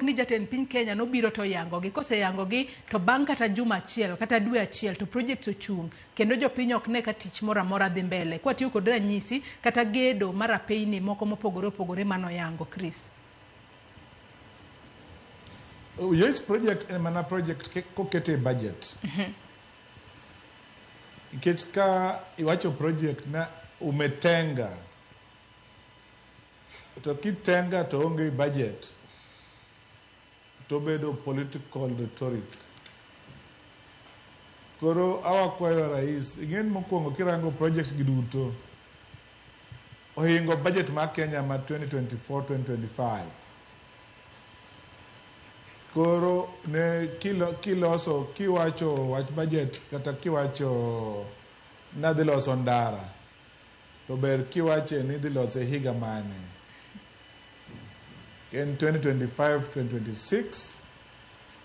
ni jatend piny Kenya no biro to yango gi kose yango gi to bang kata juma achiel kata dwe achiel to project ochung kendo jopiny ok ne ka tich moro amora dhi mbele kwa tiyo kod ranyisi kata gedo mara peyni moko mopogore opogore mano yango Chris. Yes, project and mana project kokete budget. Ikech ka iwacho project na umetenga to kitenga to onge budget to bedo political rhetoric. Koro awakwayo rais ing'en mokwongo kirango projects giduto ohingo budget ma Kenya ma 2024-2025. Koro ne kiloso kiwacho wach budget kata kiwacho nadhi loso ndara to ber kiwache ni dhi loso higa mane in 2025-2026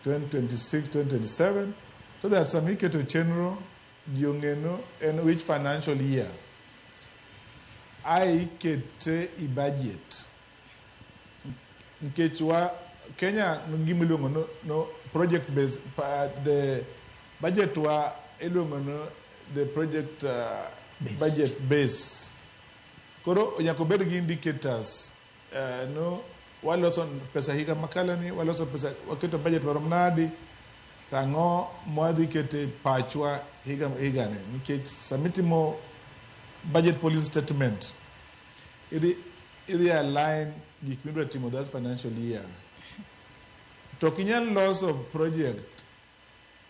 2026-2027 so that some iketo chenro jiong'eno in which financial year aikete i budget nikech Kenya ngimiluongo no project based the budget wa iluongo no the project budget base. Koro nyaka bed gi indicators no waloso pesa higa makalani waloso pesa waketo budget marom nadi tango mwadhi kete pachwa higa ne nikech samitimo budget policy statement ili align gik midwa timo that financial year. To kinyal loso project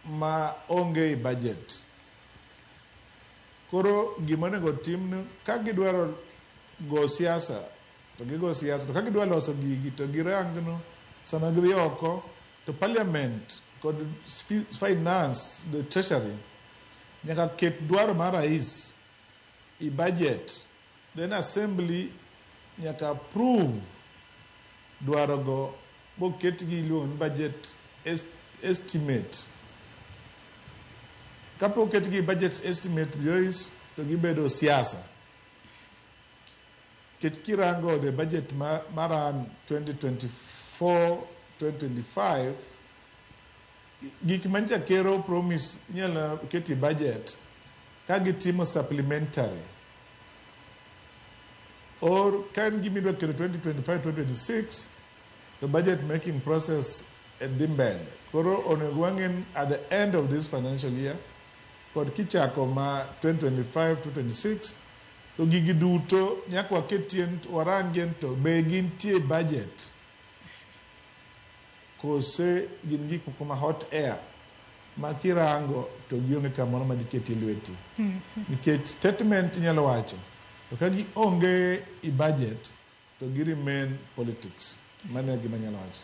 ma onge budget. Koro gimonego timno ka gidwaro go siasa to gigo siasa to ka gidwaro loso gigi to girangno sama gidhi oko to parliament kod finance the treasury nyaka ket dwaro mar rais i budget then assembly nyaka approve dwaro go boket gi loan budget estimate kapo ket gi budget estimate yois to gibedo siasa ket kirango the budget maran 2024-2025 gik mancha kero promise nyala keti budget ka gitimo supplementary or kan gimidwa kero 2025-2026 the budget making process at Dimbel. Koro onegwangen at the end of this financial year, kod kichako ma 2025-2026, to gigi duto nyakwa ketien warangen to be gintie budget. Kose gin gik moko ma hot air ma kirango to gionge kamoro ma diketi lweti. Nikech statement nyalo wacho to ka gionge i budget to gi remain politics. Mane gima nyalo wacho.